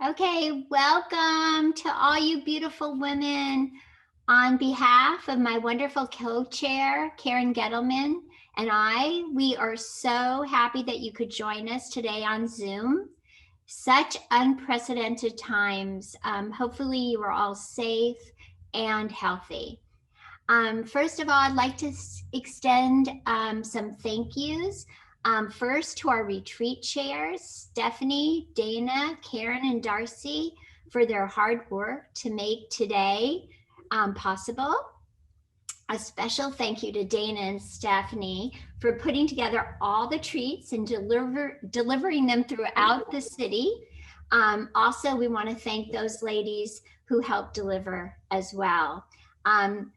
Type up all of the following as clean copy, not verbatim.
Okay, welcome to all you beautiful women. On behalf of my wonderful co-chair, Karen Gettleman, and we are so happy that you could join us today on Zoom. Such unprecedented times. Hopefully you are all safe and healthy. First of all, I'd like to extend some thank yous. First to our retreat chairs, Stephanie, Dana, Karen, and Darcy, for their hard work to make today possible. A special thank you to Dana and Stephanie for putting together all the treats and delivering them throughout the city. Also, we want to thank those ladies who helped deliver as well.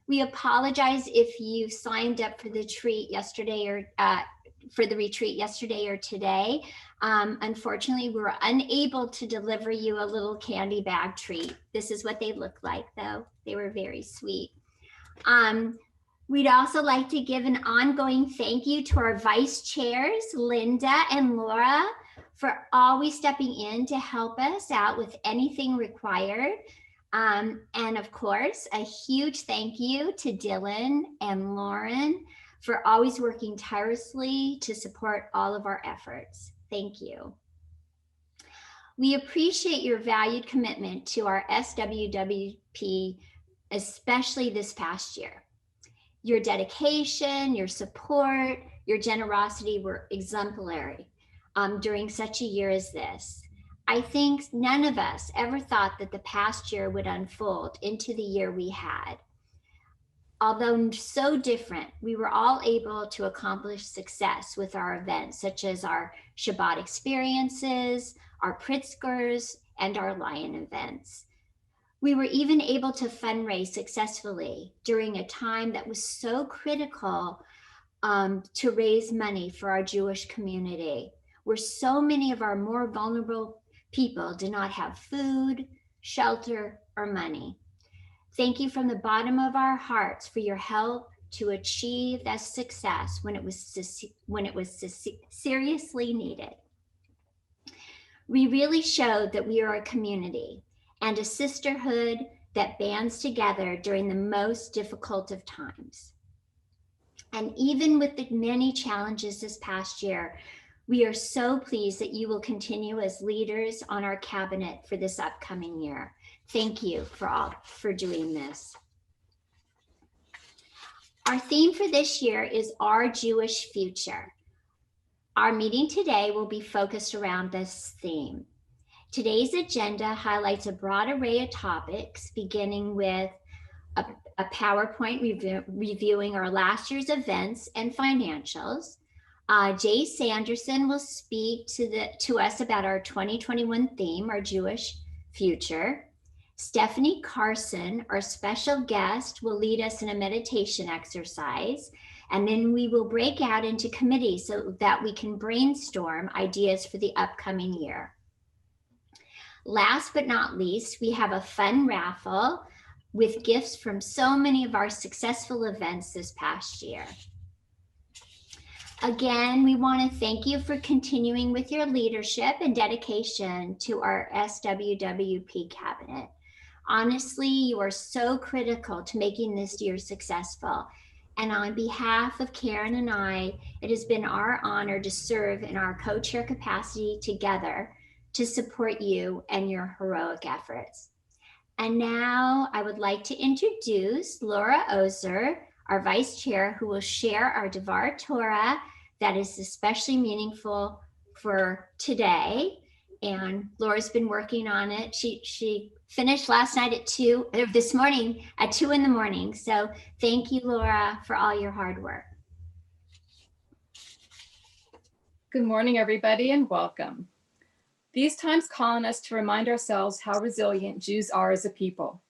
We apologize if you signed up for the treat yesterday or for the retreat yesterday or today. Unfortunately, we were unable to deliver you a little candy bag treat. This is what they look like, though. They were very sweet. We'd also like to give an ongoing thank you to our vice chairs, Linda and Laura, for always stepping in to help us out with anything required. And of course, a huge thank you to Dylan and Lauren for always working tirelessly to support all of our efforts. Thank you. We appreciate your valued commitment to our SWWP, especially this past year. Your dedication, your support, your generosity were exemplary during such a year as this. I think none of us ever thought that the past year would unfold into the year we had. Although so different, we were all able to accomplish success with our events, such as our Shabbat experiences, our Pritzkers, and our Lion events. We were even able to fundraise successfully during a time that was so critical to raise money for our Jewish community, where so many of our more vulnerable people did not have food, shelter, or money. Thank you from the bottom of our hearts for your help to achieve that success when it was seriously needed. We really showed that we are a community and a sisterhood that bands together during the most difficult of times. And even with the many challenges this past year, we are so pleased that you will continue as leaders on our cabinet for this upcoming year. Thank you for doing this. Our theme for this year is Our Jewish Future. Our meeting today will be focused around this theme. Today's agenda highlights a broad array of topics, beginning with a PowerPoint reviewing our last year's events and financials. Jay Sanderson will speak to us about our 2021 theme, Our Jewish Future. Stephanie Carson, our special guest, will lead us in a meditation exercise, and then we will break out into committees so that we can brainstorm ideas for the upcoming year. Last but not least, we have a fun raffle with gifts from so many of our successful events this past year. Again, we want to thank you for continuing with your leadership and dedication to our SWWP cabinet. Honestly, you are so critical to making this year successful. And on behalf of Karen and I, it has been our honor to serve in our co-chair capacity together to support you and your heroic efforts. And now I would like to introduce Laura Ozer, our vice chair, who will share our Devar Torah that is especially meaningful for today. And Laura's been working on it. She finished last night at 2, or this morning at 2 in the morning. So thank you, Laura, for all your hard work. Good morning, everybody, and welcome. These times call on us to remind ourselves how resilient Jews are as a people.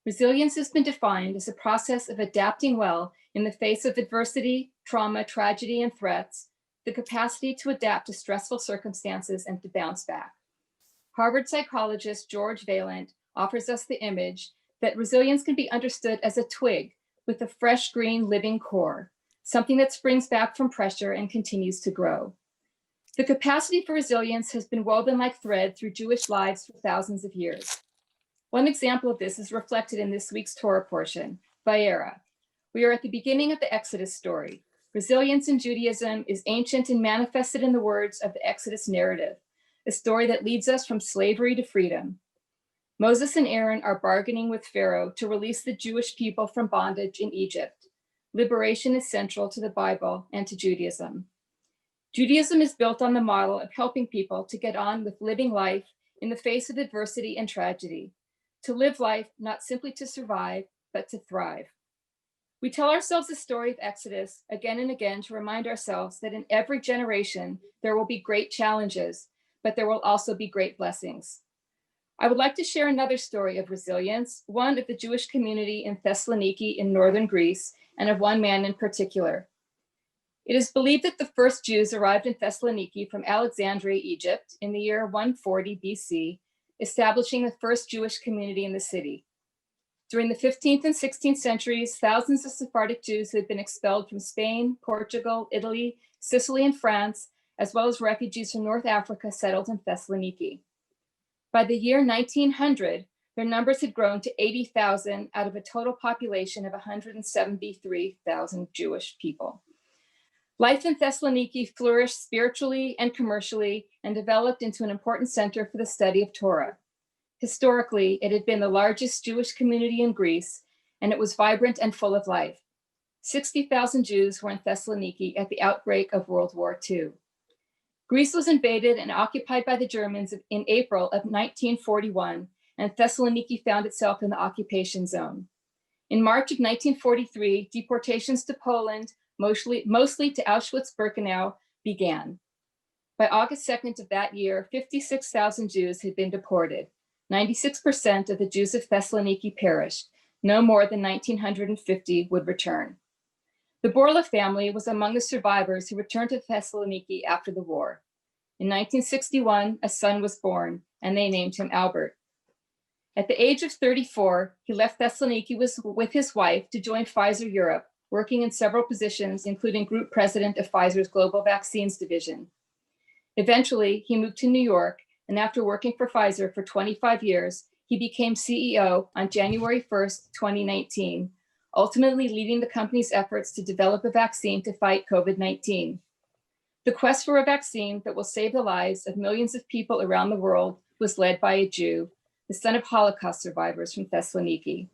Resilience has been defined as a process of adapting well in the face of adversity, trauma, tragedy, and threats, the capacity to adapt to stressful circumstances and to bounce back. Harvard psychologist George Vaillant offers us the image that resilience can be understood as a twig with a fresh green living core, something that springs back from pressure and continues to grow. The capacity for resilience has been woven like thread through Jewish lives for thousands of years. One example of this is reflected in this week's Torah portion, Vayera. We are at the beginning of the Exodus story. Resilience in Judaism is ancient and manifested in the words of the Exodus narrative, a story that leads us from slavery to freedom. Moses and Aaron are bargaining with Pharaoh to release the Jewish people from bondage in Egypt. Liberation is central to the Bible and to Judaism. Judaism is built on the model of helping people to get on with living life in the face of adversity and tragedy, to live life not simply to survive, but to thrive. We tell ourselves the story of Exodus again and again to remind ourselves that in every generation, there will be great challenges, but there will also be great blessings. I would like to share another story of resilience, one of the Jewish community in Thessaloniki in northern Greece, and of one man in particular. It is believed that the first Jews arrived in Thessaloniki from Alexandria, Egypt, in the year 140 BC, establishing the first Jewish community in the city. During the 15th and 16th centuries, thousands of Sephardic Jews who had been expelled from Spain, Portugal, Italy, Sicily, and France, as well as refugees from North Africa, settled in Thessaloniki. By the year 1900, their numbers had grown to 80,000 out of a total population of 173,000 Jewish people. Life in Thessaloniki flourished spiritually and commercially and developed into an important center for the study of Torah. Historically, it had been the largest Jewish community in Greece, and it was vibrant and full of life. 60,000 Jews were in Thessaloniki at the outbreak of World War II. Greece was invaded and occupied by the Germans in April of 1941, and Thessaloniki found itself in the occupation zone. In March of 1943, deportations to Poland, mostly to Auschwitz-Birkenau, began. By August 2nd of that year, 56,000 Jews had been deported. 96% of the Jews of Thessaloniki perished. No more than 1,950 would return. The Borla family was among the survivors who returned to Thessaloniki after the war. In 1961, a son was born, and they named him Albert. At the age of 34, he left Thessaloniki with his wife to join Pfizer Europe, working in several positions, including group president of Pfizer's Global Vaccines Division. Eventually, he moved to New York, and after working for Pfizer for 25 years, he became CEO on January 1st, 2019, ultimately leading the company's efforts to develop a vaccine to fight COVID-19. The quest for a vaccine that will save the lives of millions of people around the world was led by a Jew, the son of Holocaust survivors from Thessaloniki.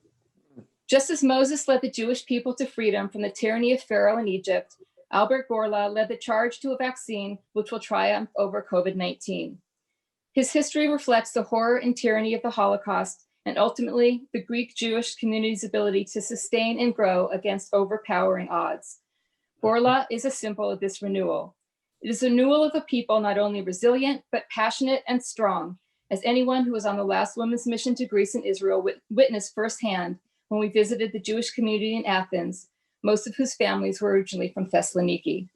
Just as Moses led the Jewish people to freedom from the tyranny of Pharaoh in Egypt, Albert Bourla led the charge to a vaccine which will triumph over COVID-19. His history reflects the horror and tyranny of the Holocaust and ultimately the Greek Jewish community's ability to sustain and grow against overpowering odds. Bourla is a symbol of this renewal. It is a renewal of a people not only resilient, but passionate and strong, as anyone who was on the last women's mission to Greece and Israel witnessed firsthand when we visited the Jewish community in Athens, most of whose families were originally from Thessaloniki.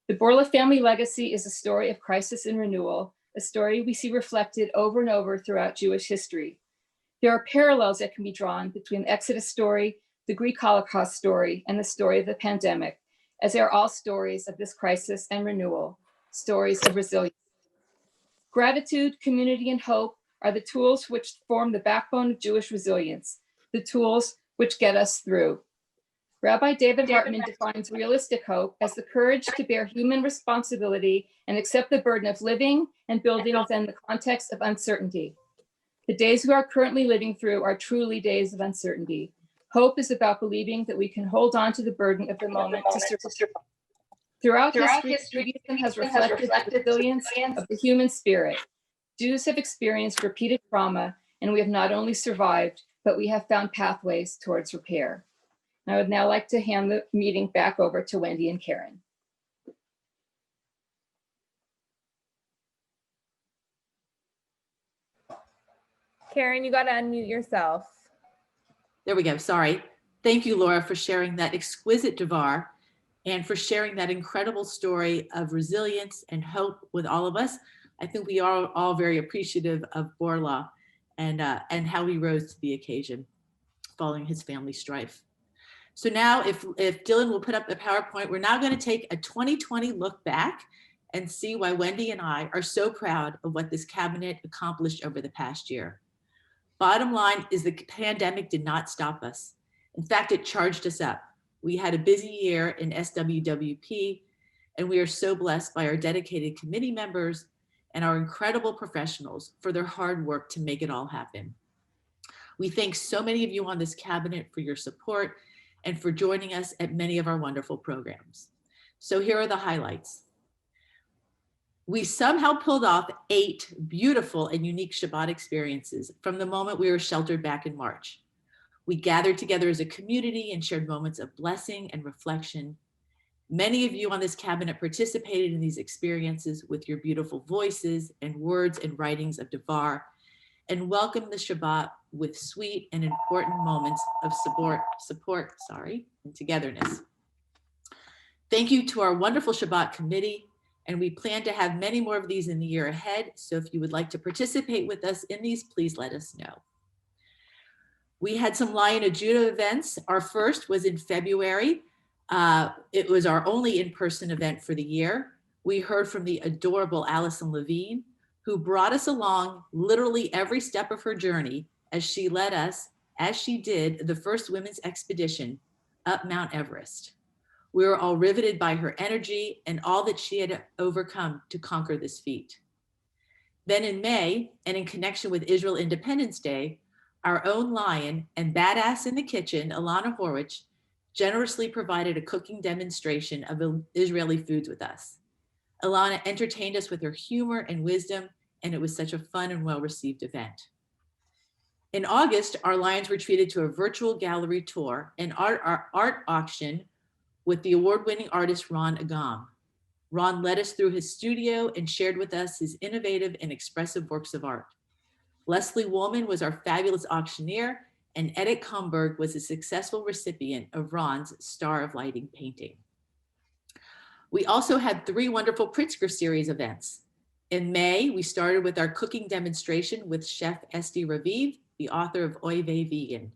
The Bourla family legacy is a story of crisis and renewal, a story we see reflected over and over throughout Jewish history. There are parallels that can be drawn between the Exodus story, the Greek Holocaust story, and the story of the pandemic, as they are all stories of this crisis and renewal, stories of resilience. Gratitude, community, and hope are the tools which form the backbone of Jewish resilience, the tools which get us through. Rabbi David Hartman defines realistic hope as the courage to bear human responsibility and accept the burden of living and building within the context of uncertainty. The days we are currently living through are truly days of uncertainty. Hope is about believing that we can hold on to the burden of the moment to survive. Throughout history, Judaism has reflected the resilience of the human spirit. Jews have experienced repeated trauma, and we have not only survived, but we have found pathways towards repair. I would now like to hand the meeting back over to Wendy and Karen. Karen, you got to unmute yourself. There we go. Sorry. Thank you, Laura, for sharing that exquisite Devar and for sharing that incredible story of resilience and hope with all of us. I think we are all very appreciative of Bourla and how he rose to the occasion following his family strife. So now if Dylan will put up the PowerPoint, we're now going to take a 2020 look back and see why Wendy and I are so proud of what this cabinet accomplished over the past year. Bottom line is the pandemic did not stop us. In fact, it charged us up. We had a busy year in SWWP, and we are so blessed by our dedicated committee members and our incredible professionals for their hard work to make it all happen. We thank so many of you on this cabinet for your support and for joining us at many of our wonderful programs. So here are the highlights. We somehow pulled off 8 beautiful and unique Shabbat experiences from the moment we were sheltered back in March. We gathered together as a community and shared moments of blessing and reflection. Many of you on this cabinet participated in these experiences with your beautiful voices and words and writings of Devar, and welcomed the Shabbat with sweet and important moments of support, and togetherness. Thank you to our wonderful Shabbat committee, and we plan to have many more of these in the year ahead. So if you would like to participate with us in these, please let us know. We had some Lion of Judah events. Our first was in February. It was our only in-person event for the year. We heard from the adorable Allison Levine, who brought us along literally every step of her journey as she led us, as she did, the first women's expedition up Mount Everest. We were all riveted by her energy and all that she had overcome to conquer this feat. Then in May, and in connection with Israel Independence Day, our own lion and badass in the kitchen, Alana Horwich, generously provided a cooking demonstration of Israeli foods with us. Alana entertained us with her humor and wisdom, and it was such a fun and well-received event. In August, our Lions were treated to a virtual gallery tour and art auction with the award-winning artist Ron Agam. Ron led us through his studio and shared with us his innovative and expressive works of art. Leslie Woolman was our fabulous auctioneer, and Edith Kumberg was a successful recipient of Ron's Star of Lighting painting. We also had 3 wonderful Pritzker Series events. In May, we started with our cooking demonstration with Chef Esti Raviv, the author of Oy Vey Vegan.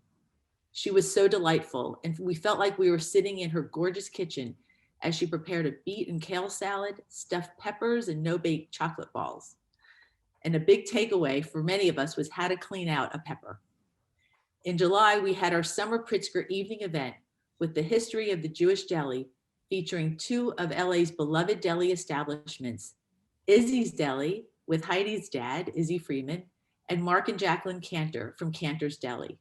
She was so delightful, and we felt like we were sitting in her gorgeous kitchen as she prepared a beet and kale salad, stuffed peppers, and no-bake chocolate balls. And a big takeaway for many of us was how to clean out a pepper. In July, we had our summer Pritzker evening event with the history of the Jewish deli, featuring 2 of LA's beloved deli establishments, Izzy's Deli with Heidi's dad, Izzy Freeman, and Mark and Jacqueline Cantor from Cantor's Deli.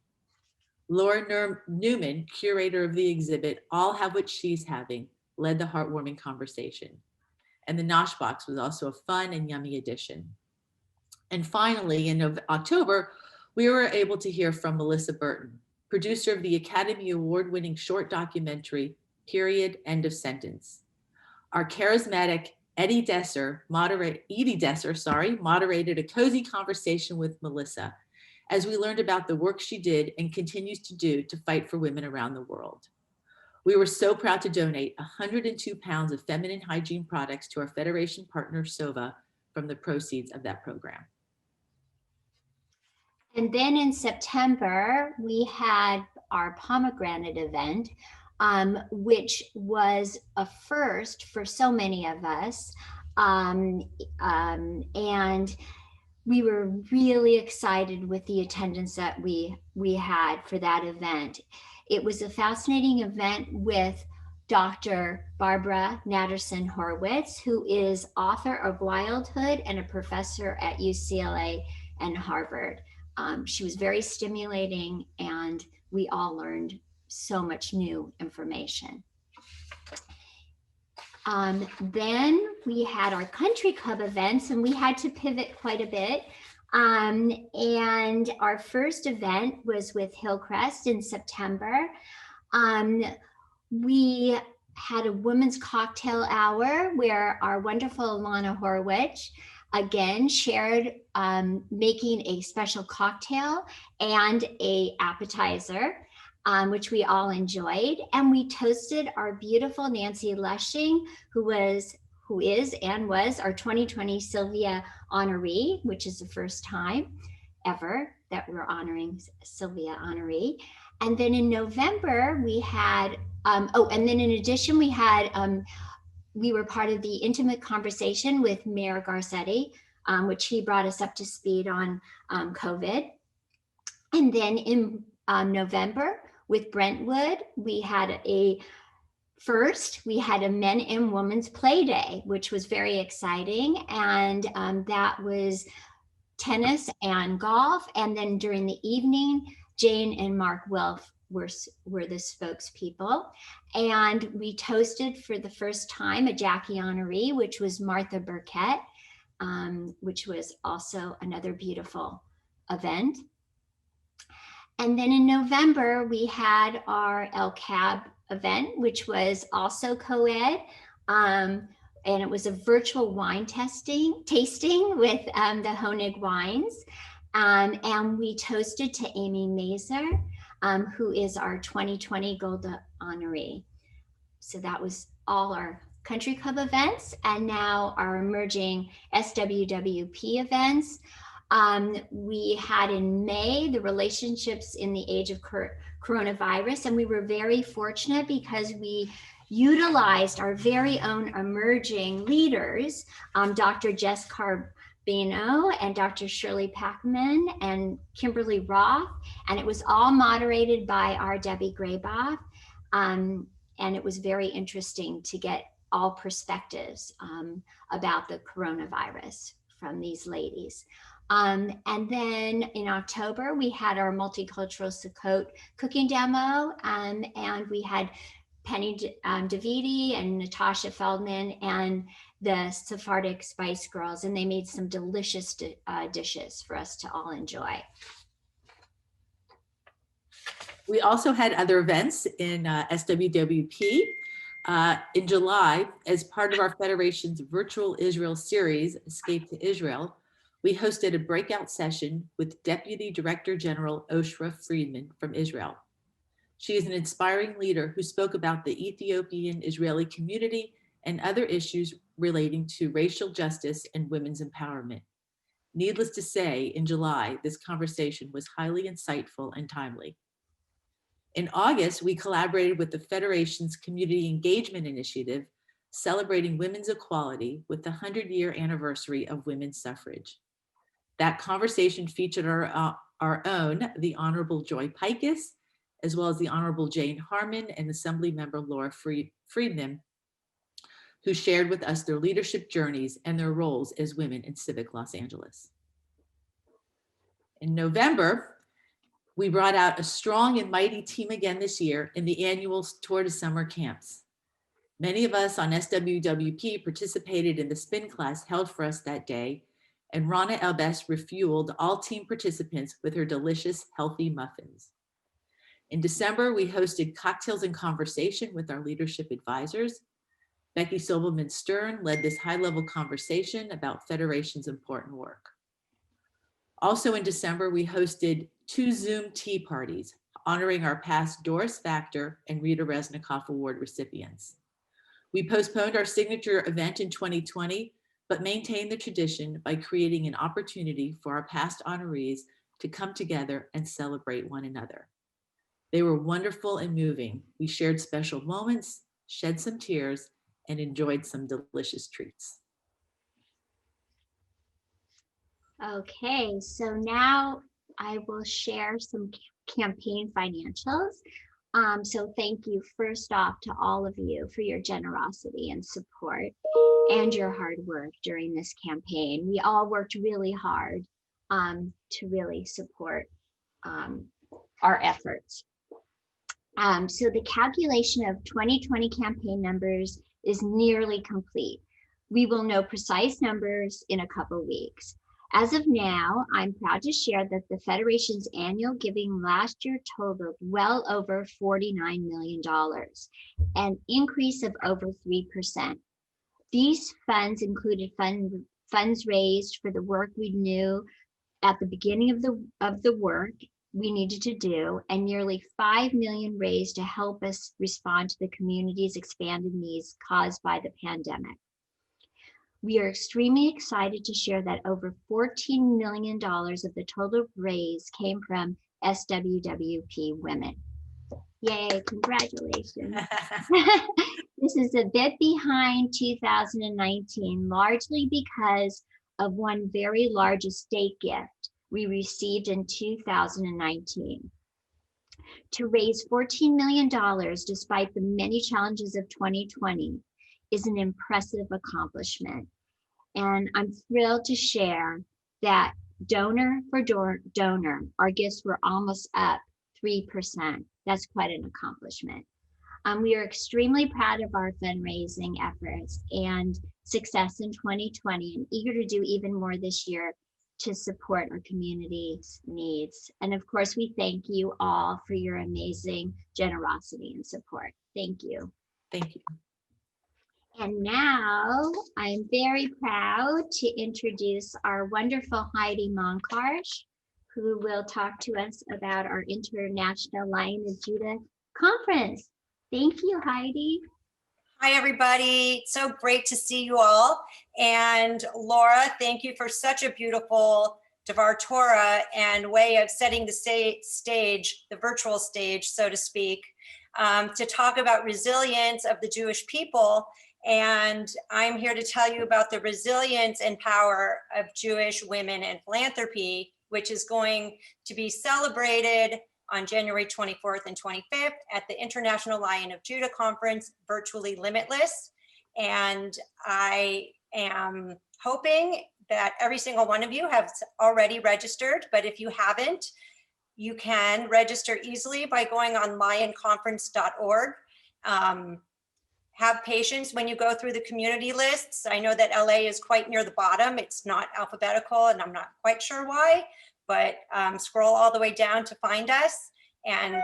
Laura Newman, curator of the exhibit, All Have What She's Having, led the heartwarming conversation. And the Nosh Box was also a fun and yummy addition. And finally, in October, we were able to hear from Melissa Burton, producer of the Academy Award-winning short documentary, Period, End of Sentence. Our charismatic Edie Desser moderated a cozy conversation with Melissa as we learned about the work she did and continues to do to fight for women around the world. We were so proud to donate 102 pounds of feminine hygiene products to our Federation partner, SOVA, from the proceeds of that program. And then in September, we had our pomegranate event, which was a first for so many of us. And we were really excited with the attendance that we had for that event. It was a fascinating event with Dr. Barbara Natterson Horwitz, who is author of Wildhood and a professor at UCLA and Harvard. She was very stimulating, and we all learned so much new information. Then we had our country club events, and we had to pivot quite a bit. And our first event was with Hillcrest in September. We had a women's cocktail hour where our wonderful Alana Horwich again shared making a special cocktail and a appetizer, which we all enjoyed. And we toasted our beautiful Nancy Lushing, who is and was our 2020 Sylvia honoree, which is the first time ever that we're honoring Sylvia honoree. And then in November we had, and then in addition we had we were part of the intimate conversation with Mayor Garcetti, which he brought us up to speed on COVID. And then in November with Brentwood, we had a men and women's play day, which was very exciting. And that was tennis and golf. And then during the evening, Jane and Mark Wilf were the spokespeople. And we toasted for the first time a Jackie honoree, which was Martha Burkett, which was also another beautiful event. And then in November, we had our LCAB event, which was also co-ed. And it was a virtual wine tasting with the Honig wines. And we toasted to Amy Mazer, who is our 2020 Gold honoree. So that was all our country club events, and now our emerging SWWP events. We had in May the relationships in the age of coronavirus, and we were very fortunate because we utilized our very own emerging leaders, Dr. Jess Carbino and Dr. Shirley Packman and Kimberly Roth, and it was all moderated by our Debbie Grayboff. And it was very interesting to get all perspectives about the coronavirus from these ladies. And then in October, we had our multicultural Sukkot cooking demo, and we had Penny Davidi and Natasha Feldman and the Sephardic Spice Girls, and they made some delicious dishes for us to all enjoy. We also had other events in SWWP. In July, as part of our Federation's virtual Israel series, Escape to Israel, we hosted a breakout session with Deputy Director General Oshra Friedman from Israel. She is an inspiring leader who spoke about the Ethiopian Israeli community and other issues relating to racial justice and women's empowerment. Needless to say, in July, this conversation was highly insightful and timely. In August, we collaborated with the Federation's Community Engagement Initiative, celebrating women's equality with the 100-year anniversary of women's suffrage. That conversation featured our own, the Honorable Joy Pikus, as well as the Honorable Jane Harmon and Assembly Member Laura Friedman, who shared with us their leadership journeys and their roles as women in civic Los Angeles. In November, we brought out a strong and mighty team again this year in the annual Tour de Summer camps. Many of us on SWWP participated in the spin class held for us that day, and Rana Elbes refueled all team participants with her delicious, healthy muffins. In December, we hosted cocktails and conversation with our leadership advisors. Becky Sobelman Stern led this high-level conversation about Federation's important work. Also in December, we hosted 2 Zoom tea parties, honoring our past Doris Factor and Rita Resnikoff Award recipients. We postponed our signature event in 2020, but maintained the tradition by creating an opportunity for our past honorees to come together and celebrate one another. They were wonderful and moving. We shared special moments, shed some tears, and enjoyed some delicious treats. Okay, so now I will share some campaign financials. So thank you first off to all of you for your generosity and support and your hard work during this campaign. We all worked really hard to really support our efforts. So the calculation of 2020 campaign numbers is nearly complete. We will know precise numbers in a couple weeks. As of now, I'm proud to share that the Federation's annual giving last year totaled well over $49 million, an increase of over 3%. These funds included funds raised for the work we knew at the beginning of the work we needed to do, and nearly $5 million raised to help us respond to the community's expanded needs caused by the pandemic. We are extremely excited to share that over $14 million of the total raise came from SWWP women. Yay, congratulations. This is a bit behind 2019, largely because of one very large estate gift we received in 2019. To raise $14 million despite the many challenges of 2020 is an impressive accomplishment. And I'm thrilled to share that donor for donor, our gifts were almost up 3%. That's quite an accomplishment. We are extremely proud of our fundraising efforts and success in 2020 and eager to do even more this year to support our community's needs. And of course, we thank you all for your amazing generosity and support. Thank you. Thank you. And now I'm very proud to introduce our wonderful Heidi Monkarsh, who will talk to us about our International Lion of Judah Conference. Thank you, Heidi. Hi, everybody. So great to see you all. And Laura, thank you for such a beautiful Devar Torah and way of setting the stage, the virtual stage, so to speak, to talk about resilience of the Jewish people. And I'm here to tell you about the resilience and power of Jewish women and philanthropy, which is going to be celebrated on January 24th and 25th at the International Lion of Judah Conference, Virtually Limitless. And I am hoping that every single one of you has already registered, but if you haven't, you can register easily by going on lionconference.org. Have patience when you go through the community lists. I know that LA is quite near the bottom. It's not alphabetical, and I'm not quite sure why, but scroll all the way down to find us. And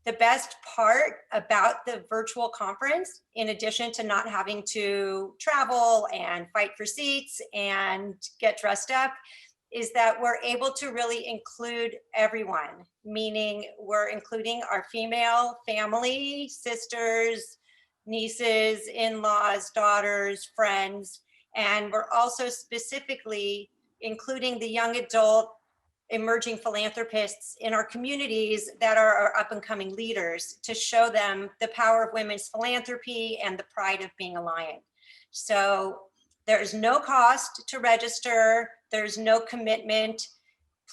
the best part about the virtual conference, in addition to not having to travel and fight for seats and get dressed up, is that we're able to really include everyone, meaning we're including our female family, sisters, nieces, in-laws, daughters, friends, and we're also specifically including the young adult emerging philanthropists in our communities that are our up and coming leaders to show them the power of women's philanthropy and the pride of being a lion. So there's no cost to register. There's no commitment.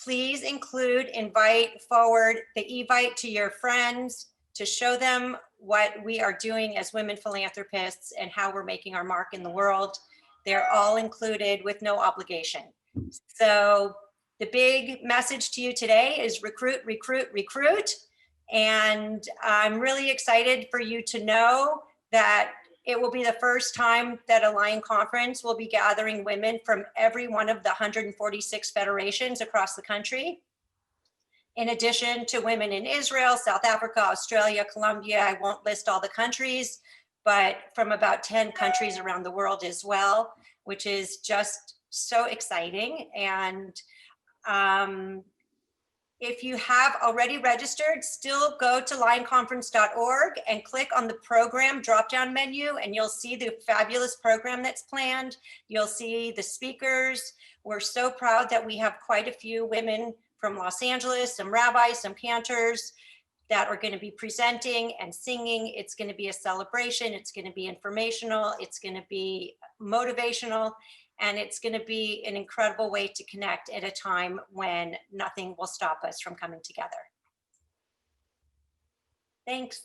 Please invite forward the Evite to your friends to show them what we are doing as women philanthropists and how we're making our mark in the world. They're all included with no obligation. So the big message to you today is recruit, recruit, recruit. And I'm really excited for you to know that it will be the first time that a Lion Conference will be gathering women from every one of the 146 federations across the country. In addition to women in Israel, South Africa, Australia, Colombia, I won't list all the countries, but from about 10 countries around the world as well, which is just so exciting. And if you have already registered, still go to lionconference.org and click on the program drop-down menu, and you'll see the fabulous program that's planned. You'll see the speakers. We're so proud that we have quite a few women from Los Angeles, some rabbis, some cantors that are going to be presenting and singing. It's going to be a celebration. It's going to be informational. It's going to be motivational. And it's going to be an incredible way to connect at a time when nothing will stop us from coming together. Thanks.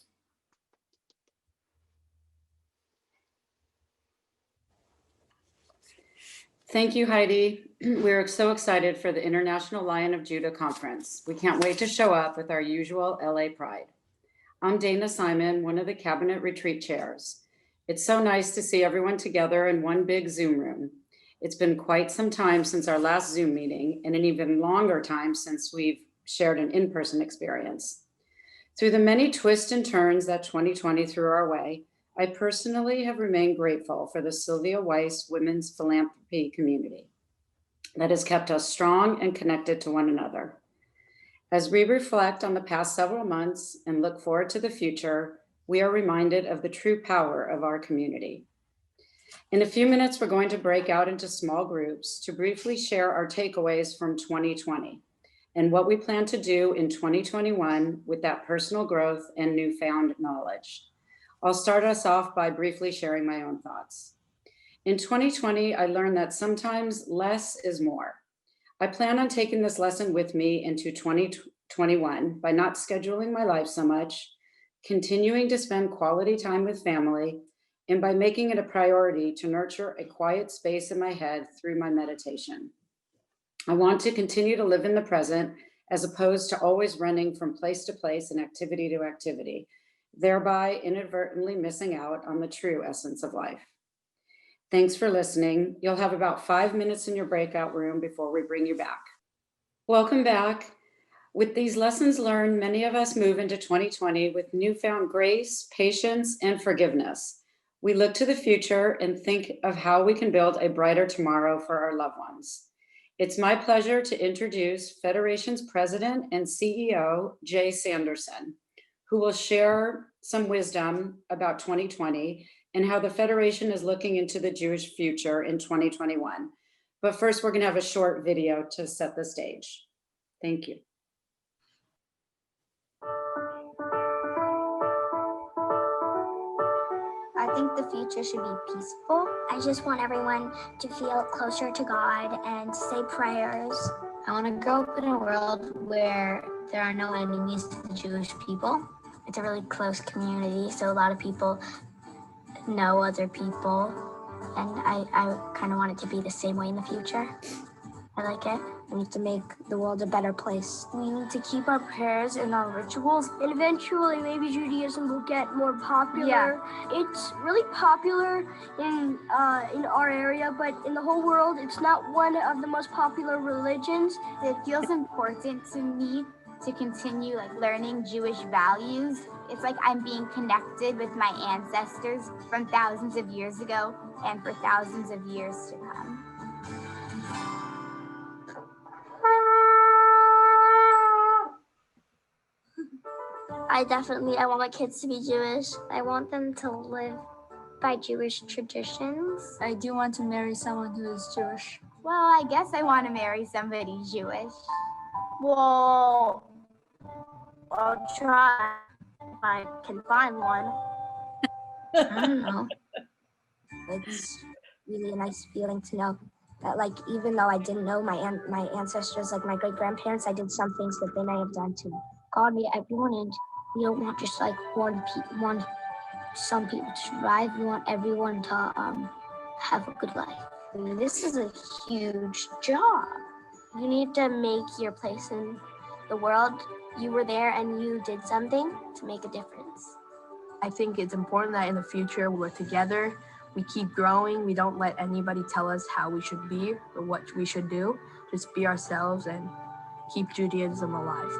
Thank you, Heidi. We're so excited for the International Lion of Judah Conference. We can't wait to show up with our usual LA pride. I'm Dana Simon, one of the cabinet retreat chairs. It's so nice to see everyone together in one big Zoom room. It's been quite some time since our last Zoom meeting, and an even longer time since we've shared an in-person experience. Through the many twists and turns that 2020 threw our way, I personally have remained grateful for the Sylvia Weisz Women's Philanthropy community that has kept us strong and connected to one another. As we reflect on the past several months and look forward to the future, we are reminded of the true power of our community. In a few minutes, we're going to break out into small groups to briefly share our takeaways from 2020 and what we plan to do in 2021 with that personal growth and newfound knowledge. I'll start us off by briefly sharing my own thoughts. In 2020, I learned that sometimes less is more. I plan on taking this lesson with me into 2021 by not scheduling my life so much, continuing to spend quality time with family, and by making it a priority to nurture a quiet space in my head through my meditation. I want to continue to live in the present as opposed to always running from place to place and activity to activity, thereby inadvertently missing out on the true essence of life. Thanks for listening. You'll have about 5 minutes in your breakout room before we bring you back. Welcome back. With these lessons learned, many of us move into 2020 with newfound grace, patience, and forgiveness. We look to the future and think of how we can build a brighter tomorrow for our loved ones. It's my pleasure to introduce Federation's President and CEO, Jay Sanderson, who will share some wisdom about 2020 and how the Federation is looking into the Jewish future in 2021. But first, we're going to have a short video to set the stage. Thank you. I think the future should be peaceful. I just want everyone to feel closer to God and say prayers. I want to grow up in a world where there are no enemies to the Jewish people. It's a really close community, so a lot of people know other people, and I kind of want it to be the same way in the future. I like it. We need to make the world a better place. We need to keep our prayers and our rituals. And eventually, maybe Judaism will get more popular. Yeah. It's really popular in our area, but in the whole world, it's not one of the most popular religions. It feels important to me to continue learning Jewish values. It's like I'm being connected with my ancestors from thousands of years ago and for thousands of years to come. I want my kids to be Jewish. I want them to live by Jewish traditions. I do want to marry someone who is Jewish. Well, I guess I want to marry somebody Jewish. Well, I'll try if I can find one. I don't know. It's really a nice feeling to know that, even though I didn't know my ancestors, my great-grandparents, I did some things that they may have done to God me. And we don't want just some people to survive. We want everyone to have a good life. This is a huge job. You need to make your place in the world. You were there and you did something to make a difference. I think it's important that in the future we're together, we keep growing, we don't let anybody tell us how we should be or what we should do. Just be ourselves and keep Judaism alive.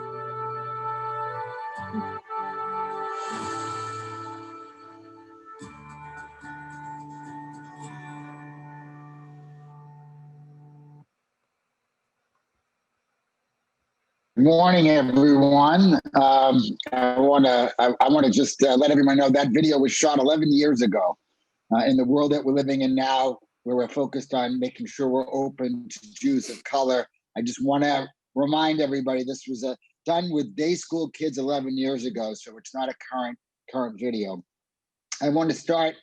Good morning, everyone. I want to just let everyone know that video was shot 11 years ago. In the world that we're living in now, where we're focused on making sure we're open to Jews of color, I just want to remind everybody this was done with day school kids 11 years ago, so it's not a current video. I want to start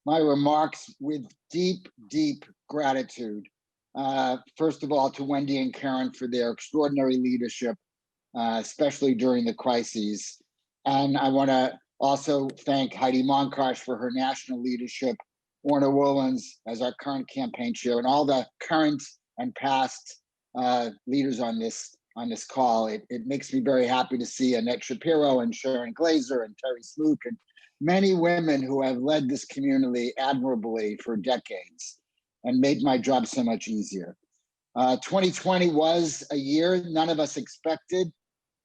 my remarks with deep gratitude. First of all, to Wendy and Karen for their extraordinary leadership, especially during the crises. And I want to also thank Heidi Monkarsh for her national leadership, Orna Woolens as our current campaign chair, and all the current and past leaders on this call. It makes me very happy to see Annette Shapiro and Sharon Glazer and Terry Slook and many women who have led this community admirably for decades and made my job so much easier. 2020 was a year none of us expected,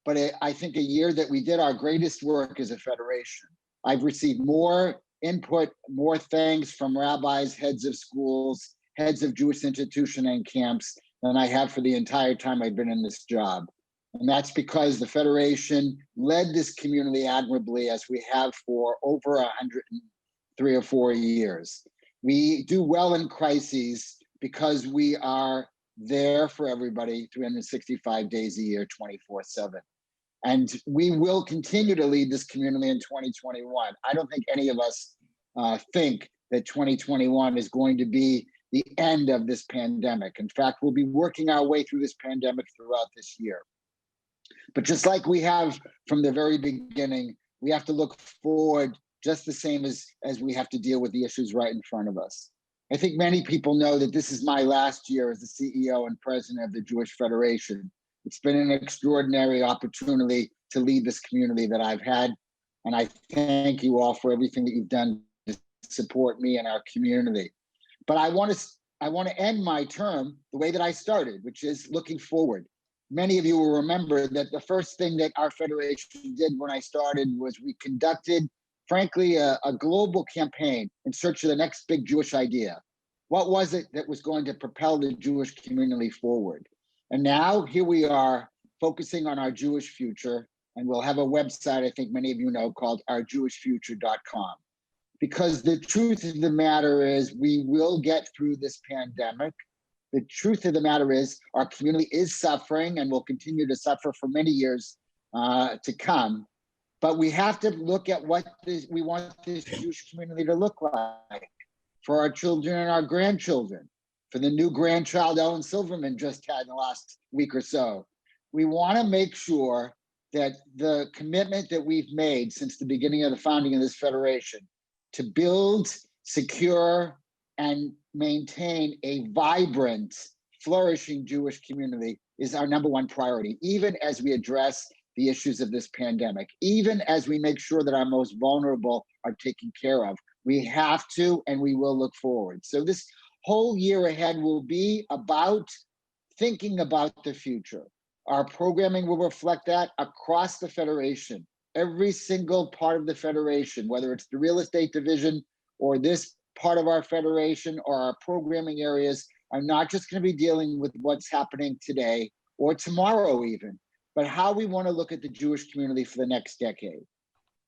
but I think a year that we did our greatest work as a federation. I've received more input, more thanks from rabbis, heads of schools, heads of Jewish institutions and camps than I have for the entire time I've been in this job. And that's because the Federation led this community admirably, as we have for over 103 or 4 years. We do well in crises because we are there for everybody 365 days a year, 24/7. And we will continue to lead this community in 2021. I don't think any of us think that 2021 is going to be the end of this pandemic. In fact, we'll be working our way through this pandemic throughout this year. But just like we have from the very beginning, we have to look forward just the same as we have to deal with the issues right in front of us. I think many people know that this is my last year as the CEO and president of the Jewish Federation. It's been an extraordinary opportunity to lead this community that I've had. And I thank you all for everything that you've done to support me and our community. But I want to end my term the way that I started, which is looking forward. Many of you will remember that the first thing that our federation did when I started was we conducted, frankly, a global campaign in search of the next big Jewish idea. What was it that was going to propel the Jewish community forward? And now here we are focusing on our Jewish future, and we'll have a website, I think many of you know, called ourjewishfuture.com. Because the truth of the matter is we will get through this pandemic. The truth of the matter is our community is suffering and will continue to suffer for many years to come. But we have to look at what we want this Jewish community to look like for our children and our grandchildren, for the new grandchild Ellen Silverman just had in the last week or so. We want to make sure that the commitment that we've made since the beginning of the founding of this federation to build, secure, and maintain a vibrant, flourishing Jewish community is our number one priority, even as we address the issues of this pandemic, even as we make sure that our most vulnerable are taken care of. We have to, and we will look forward. So this whole year ahead will be about thinking about the future. Our programming will reflect that across the Federation. Every single part of the Federation, whether it's the real estate division or this part of our Federation or our programming areas, are not just going to be dealing with what's happening today or tomorrow even, but how we want to look at the Jewish community for the next decade.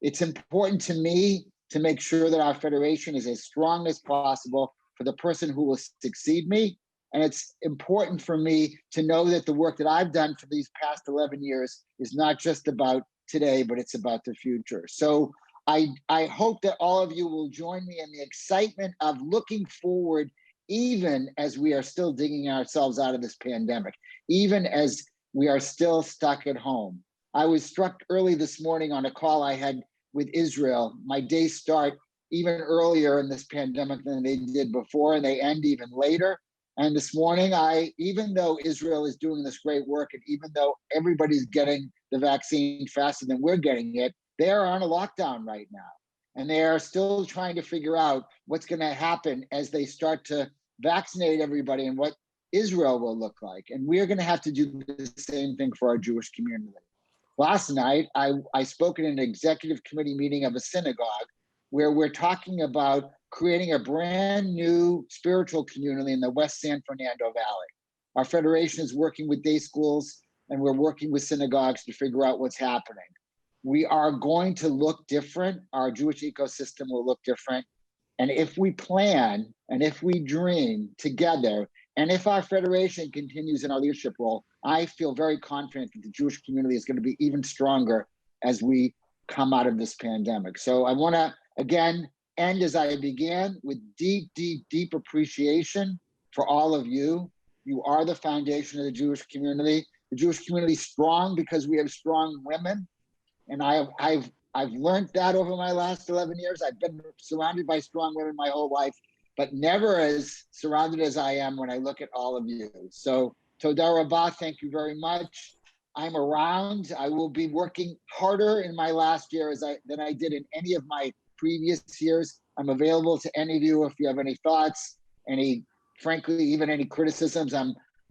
It's important to me to make sure that our Federation is as strong as possible for the person who will succeed me. And it's important for me to know that the work that I've done for these past 11 years is not just about today, but it's about the future. So I hope that all of you will join me in the excitement of looking forward, even as we are still digging ourselves out of this pandemic, even as we are still stuck at home. I was struck early this morning on a call I had with Israel. My days start even earlier in this pandemic than they did before, and they end even later. And this morning, even though Israel is doing this great work, and even though everybody's getting the vaccine faster than we're getting it, they are on a lockdown right now. And they are still trying to figure out what's going to happen as they start to vaccinate everybody and what Israel will look like. And we're going to have to do the same thing for our Jewish community. Last night, I spoke in an executive committee meeting of a synagogue where we're talking about creating a brand new spiritual community in the West San Fernando Valley. Our federation is working with day schools and we're working with synagogues to figure out what's happening. We are going to look different. Our Jewish ecosystem will look different. And if we plan and if we dream together, and if our federation continues in our leadership role, I feel very confident that the Jewish community is going to be even stronger as we come out of this pandemic. So I want to, again, end as I began with deep, deep, deep appreciation for all of you. You are the foundation of the Jewish community. The Jewish community is strong because we have strong women. And I've learned that over my last 11 years. I've been surrounded by strong women my whole life, but never as surrounded as I am when I look at all of you. So Toda Rabah, thank you very much. I'm around. I will be working harder in my last year than I did in any of my previous years. I'm available to any of you if you have any thoughts, frankly, even any criticisms.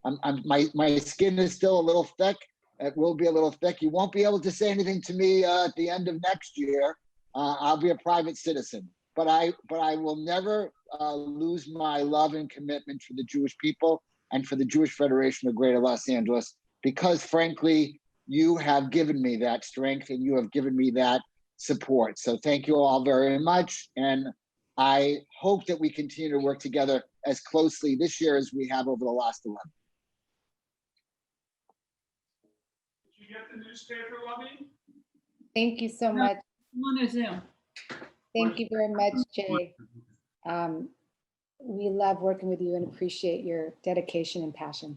My skin is still a little thick. It will be a little thick. You won't be able to say anything to me at the end of next year. I'll be a private citizen, but I will never lose my love and commitment for the Jewish people and for the Jewish Federation of Greater Los Angeles, because frankly, you have given me that strength and you have given me that support. So thank you all very much. And I hope that we continue to work together as closely this year as we have over the last 11. you get the newspaper, Lovey? Thank you so much. I'm on a Zoom. Thank you very much, Jay. We love working with you and appreciate your dedication and passion.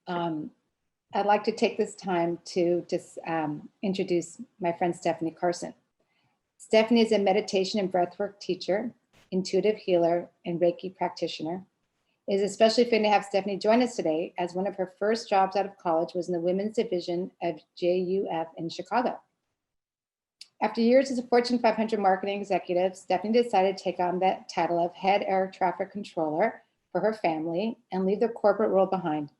I'd like to take this time to just introduce my friend Stephanie Carson. Stephanie is a meditation and breathwork teacher, intuitive healer, and Reiki practitioner. It is especially fitting to have Stephanie join us today, as one of her first jobs out of college was in the women's division of SWWP in Chicago. After years as a Fortune 500 marketing executive, Stephanie decided to take on that title of head air traffic controller for her family and leave the corporate world behind.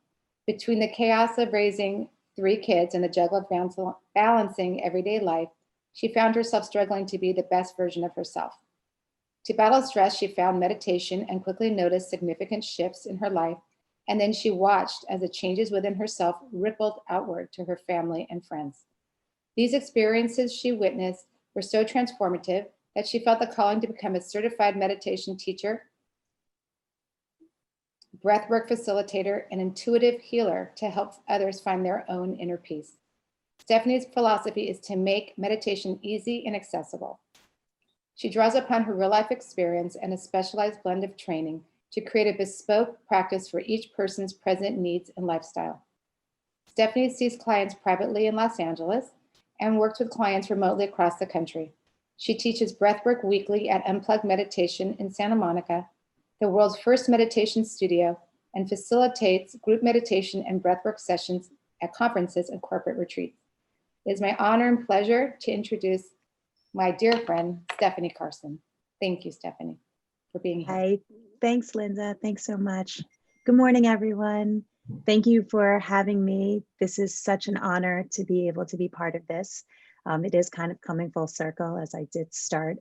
Between the chaos of raising 3 kids and the juggle of balancing everyday life, she found herself struggling to be the best version of herself. To battle stress, she found meditation and quickly noticed significant shifts in her life. And then she watched as the changes within herself rippled outward to her family and friends. These experiences she witnessed were so transformative that she felt the calling to become a certified meditation teacher, breathwork facilitator, and intuitive healer to help others find their own inner peace. Stephanie's philosophy is to make meditation easy and accessible. She draws upon her real-life experience and a specialized blend of training to create a bespoke practice for each person's present needs and lifestyle. Stephanie sees clients privately in Los Angeles and works with clients remotely across the country. She teaches breathwork weekly at Unplugged Meditation in Santa Monica, the world's first meditation studio, and facilitates group meditation and breathwork sessions at conferences and corporate retreats. It is my honor and pleasure to introduce my dear friend, Stephanie Carson. Thank you, Stephanie, for being here. Hi, thanks, Linda. Thanks so much. Good morning, everyone. Thank you for having me. This is such an honor to be able to be part of this. It is kind of coming full circle, as I did start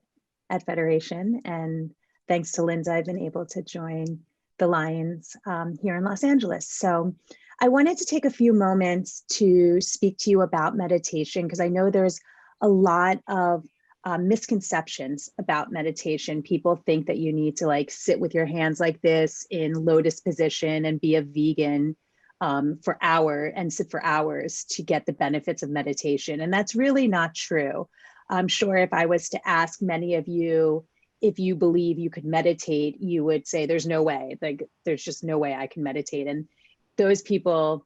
at Federation, and thanks to Linda, I've been able to join the Lions here in Los Angeles. So I wanted to take a few moments to speak to you about meditation, because I know there's a lot of misconceptions about meditation. People think that you need to like sit with your hands like this in lotus position and be a vegan for hours to get the benefits of meditation. And that's really not true. I'm sure if I was to ask many of you if you believe you could meditate, you would say there's no way, like there's just no way I can meditate. And those people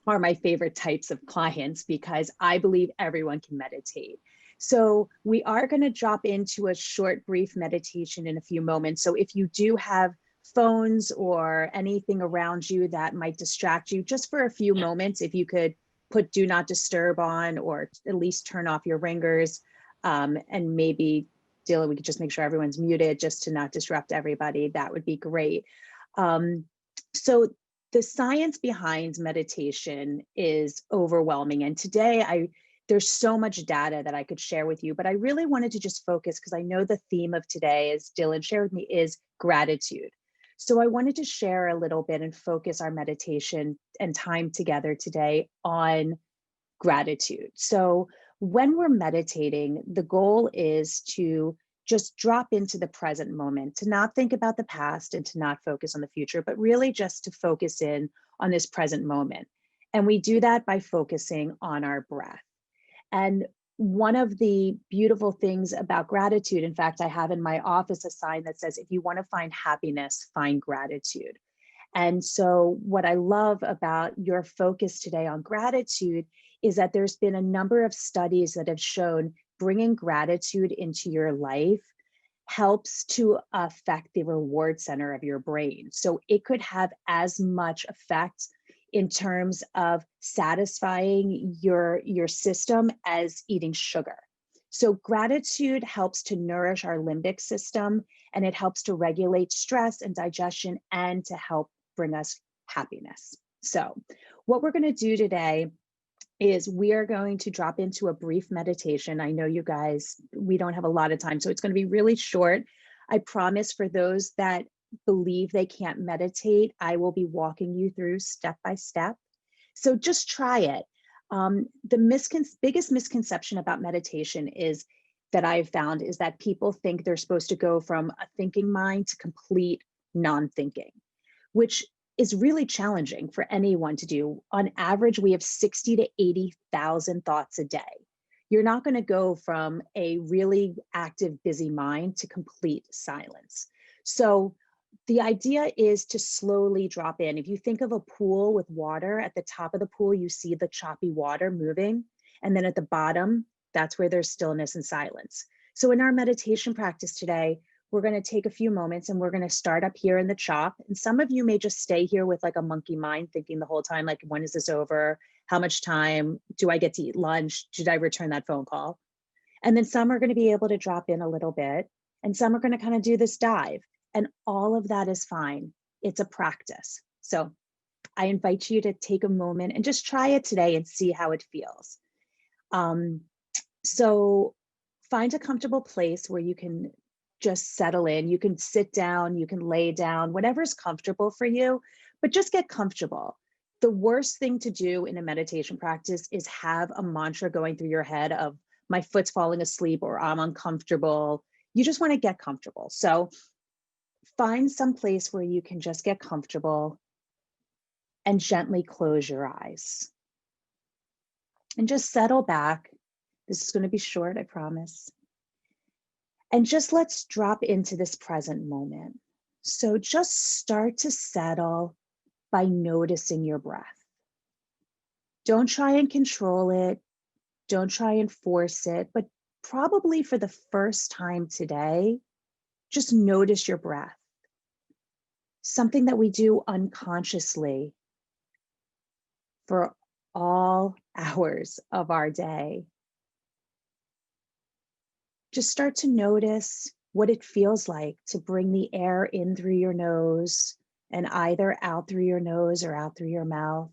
are my favorite types of clients, because I believe everyone can meditate. So we are going to drop into a short, brief meditation in a few moments. So if you do have phones or anything around you that might distract you, just for a few moments, if you could put do not disturb on, or at least turn off your ringers, and maybe Dylan, we could just make sure everyone's muted just to not disrupt everybody. That would be great. So the science behind meditation is overwhelming. And today there's so much data that I could share with you, but I really wanted to just focus, because I know the theme of today, as Dylan shared with me, is gratitude. So I wanted to share a little bit and focus our meditation and time together today on gratitude. So when we're meditating, the goal is to just drop into the present moment, to not think about the past and to not focus on the future, but really just to focus in on this present moment. And we do that by focusing on our breath. And one of the beautiful things about gratitude, in fact, I have in my office a sign that says, if you want to find happiness, find gratitude. And so what I love about your focus today on gratitude is that there's been a number of studies that have shown bringing gratitude into your life helps to affect the reward center of your brain. So it could have as much effect in terms of satisfying your system as eating sugar. So gratitude helps to nourish our limbic system, and it helps to regulate stress and digestion and to help bring us happiness. So what we're going to do today is we are going to drop into a brief meditation. I know you guys, we don't have a lot of time, so it's going to be really short. I promise for those that believe they can't meditate, I will be walking you through step by step. So just try it. The biggest misconception about meditation is that I've found is that people think they're supposed to go from a thinking mind to complete non-thinking, which is really challenging for anyone to do. On average, we have 60 to 80,000 thoughts a day. You're not going to go from a really active, busy mind to complete silence. So the idea is to slowly drop in. If you think of a pool with water, at the top of the pool, you see the choppy water moving. And then at the bottom, that's where there's stillness and silence. So in our meditation practice today, we're going to take a few moments and we're going to start up here in the chop. And some of you may just stay here with like a monkey mind thinking the whole time, like, when is this over? How much time? Do I get to eat lunch? Should I return that phone call? And then some are going to be able to drop in a little bit, and some are going to kind of do this dive. And all of that is fine. It's a practice. So I invite you to take a moment and just try it today and see how it feels. So find a comfortable place where you can just settle in. You can sit down, you can lay down, whatever's comfortable for you, but just get comfortable. The worst thing to do in a meditation practice is have a mantra going through your head of my foot's falling asleep or I'm uncomfortable. You just want to get comfortable. So find some place where you can just get comfortable and gently close your eyes. And just settle back. This is going to be short, I promise. And just let's drop into this present moment. So just start to settle by noticing your breath. Don't try and control it. Don't try and force it, but probably for the first time today, just notice your breath. Something that we do unconsciously for all hours of our day. Just start to notice what it feels like to bring the air in through your nose and either out through your nose or out through your mouth.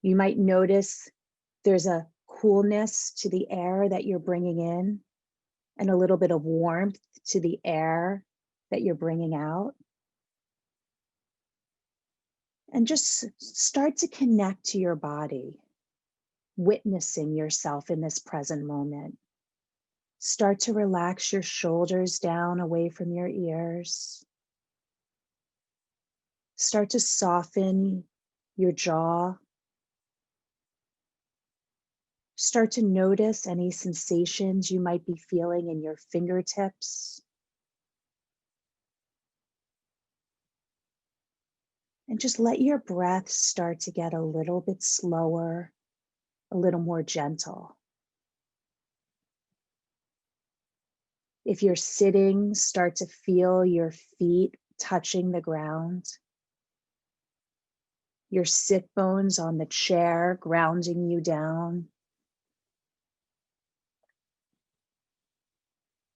You might notice there's a coolness to the air that you're bringing in and a little bit of warmth to the air that you're bringing out. And just start to connect to your body, witnessing yourself in this present moment. Start to relax your shoulders down away from your ears. Start to soften your jaw. Start to notice any sensations you might be feeling in your fingertips. And just let your breath start to get a little bit slower, a little more gentle. If you're sitting, start to feel your feet touching the ground. Your sit bones on the chair grounding you down.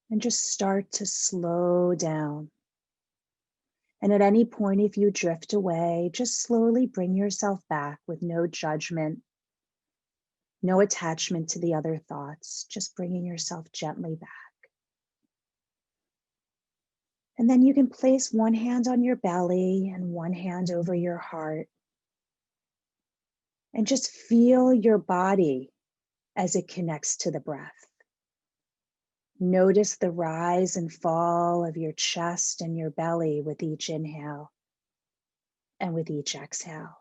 And just start to slow down. And at any point, if you drift away, just slowly bring yourself back with no judgment, no attachment to the other thoughts, just bringing yourself gently back. And then you can place one hand on your belly and one hand over your heart. And just feel your body as it connects to the breath. Notice the rise and fall of your chest and your belly with each inhale and with each exhale.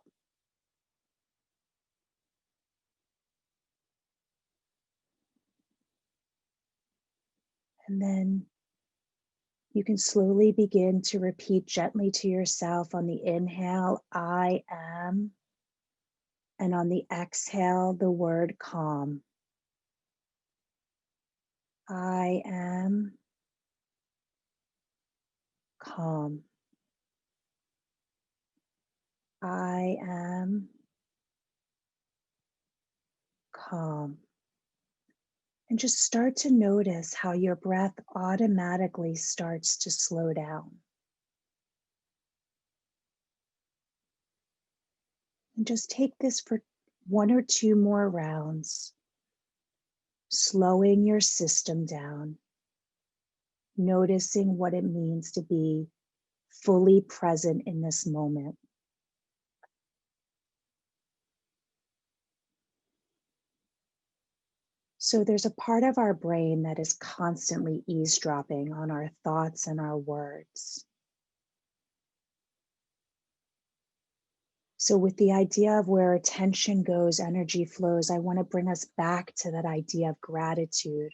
And then you can slowly begin to repeat gently to yourself on the inhale, I am, and on the exhale, the word calm. I am calm. I am calm. And just start to notice how your breath automatically starts to slow down. And just take this for 1 or 2 more rounds, slowing your system down, noticing what it means to be fully present in this moment. So there's a part of our brain that is constantly eavesdropping on our thoughts and our words. So with the idea of where attention goes, energy flows, I want to bring us back to that idea of gratitude